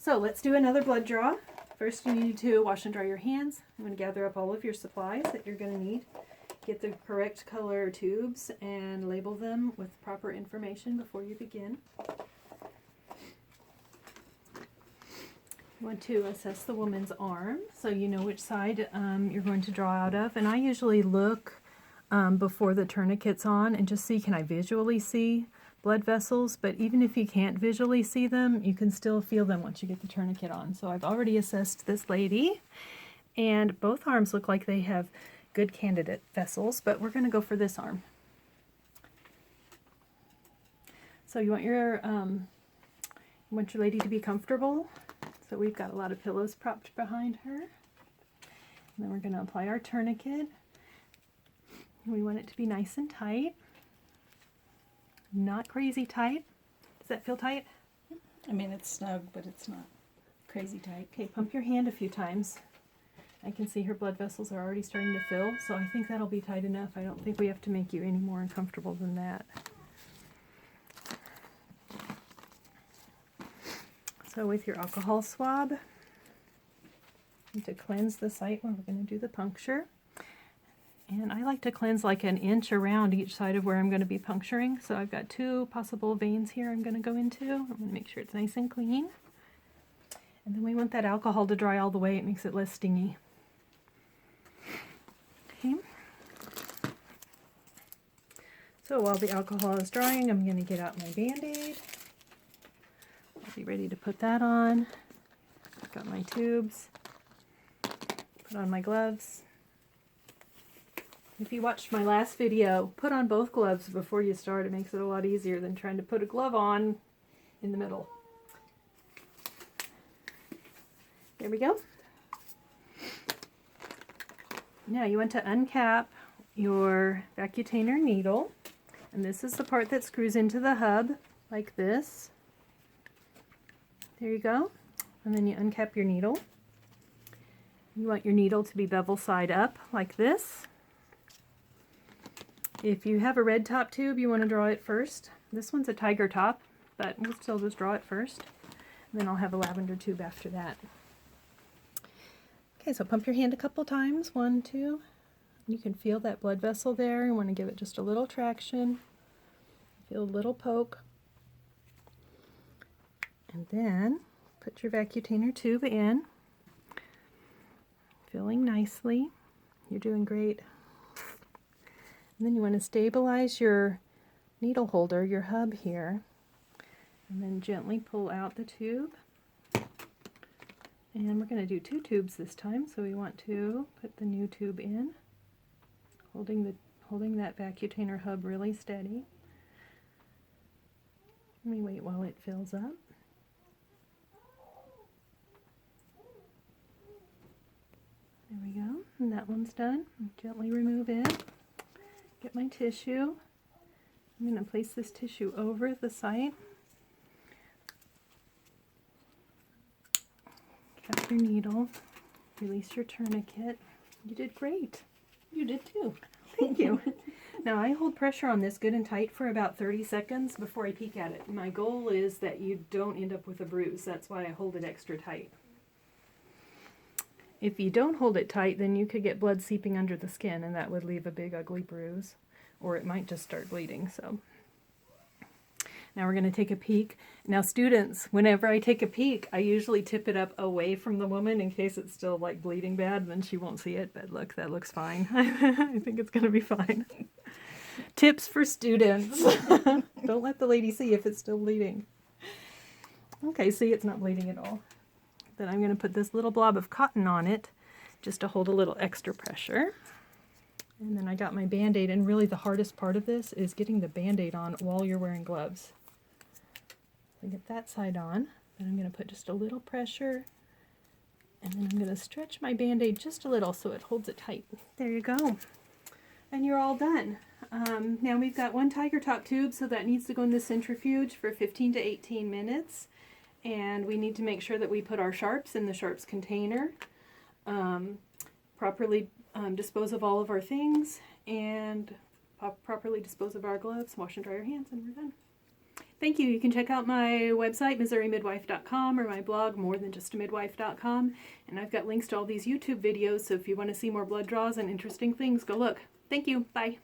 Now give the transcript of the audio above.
So let's do another blood draw. First you need to wash and dry your hands. I'm going to gather up all of your supplies that you're going to need. Get the correct color tubes and label them with proper information before you begin. You want to assess the woman's arm so you know which side you're going to draw out of. And I usually look before the tourniquet's on and just see, can I visually see blood vessels? But even if you can't visually see them, you can still feel them once you get the tourniquet on. So I've already assessed this lady, and both arms look like they have good candidate vessels, but we're going to go for this arm. So you want your lady to be comfortable. So we've got a lot of pillows propped behind her. And then we're going to apply our tourniquet. We want it to be nice and tight. Not crazy tight. Does that feel tight? I mean, it's snug, but it's not crazy tight. Okay, pump your hand a few times. I can see her blood vessels are already starting to fill, so I think that'll be tight enough. I don't think we have to make you any more uncomfortable than that. So with your alcohol swab, to cleanse the site where we're going to do the puncture. And I like to cleanse like an inch around each side of where I'm going to be puncturing. So I've got 2 possible veins here I'm going to go into. I'm going to make sure it's nice and clean. And then we want that alcohol to dry all the way. It makes it less stingy. Okay. So while the alcohol is drying, I'm going to get out my Band-Aid. I'll be ready to put that on. I've got my tubes. Put on my gloves. If you watched my last video, put on both gloves before you start. It makes it a lot easier than trying to put a glove on in the middle. There we go. Now you want to uncap your Vacutainer needle. And this is the part that screws into the hub, like this. There you go. And then you uncap your needle. You want your needle to be bevel side up, like this. If you have a red top tube, you want to draw it first. This one's a tiger top, but we'll still just draw it first. And then I'll have a lavender tube after that. Okay, so pump your hand a couple times. 1, 2. You can feel that blood vessel there. You want to give it just a little traction. Feel a little poke. And then put your Vacutainer tube in. Filling nicely. You're doing great. And then you want to stabilize your needle holder, your hub here, and then gently pull out the tube. And we're going to do 2 tubes this time, so we want to put the new tube in, holding that Vacutainer hub really steady. Let me wait while it fills up. There we go, and that one's done. Gently remove it. Get my tissue. I'm going to place this tissue over the site. Cap your needle. Release your tourniquet. You did great. You did too. Thank you. Now I hold pressure on this good and tight for about 30 seconds before I peek at it. My goal is that you don't end up with a bruise. That's why I hold it extra tight. If you don't hold it tight, then you could get blood seeping under the skin, and that would leave a big ugly bruise, or it might just start bleeding. So now we're going to take a peek. Now students, whenever I take a peek, I usually tip it up away from the woman in case it's still like bleeding bad, then she won't see it. But look, that looks fine. I think it's going to be fine. Tips for students. Don't let the lady see if it's still bleeding. Okay, see, it's not bleeding at all. Then I'm going to put this little blob of cotton on it just to hold a little extra pressure. And then I got my Band-Aid, and really the hardest part of this is getting the Band-Aid on while you're wearing gloves. So get that side on, then I'm going to put just a little pressure, and then I'm going to stretch my Band-Aid just a little so it holds it tight. There you go. And you're all done. Now we've got 1 tiger top tube, so that needs to go in the centrifuge for 15 to 18 minutes. And we need to make sure that we put our sharps in the sharps container, properly dispose of all of our things, and properly dispose of our gloves, wash and dry our hands, and we're done. Thank you. You can check out my website, MissouriMidwife.com, or my blog, morethanjustamidwife.com. And I've got links to all these YouTube videos, so if you want to see more blood draws and interesting things, go look. Thank you. Bye.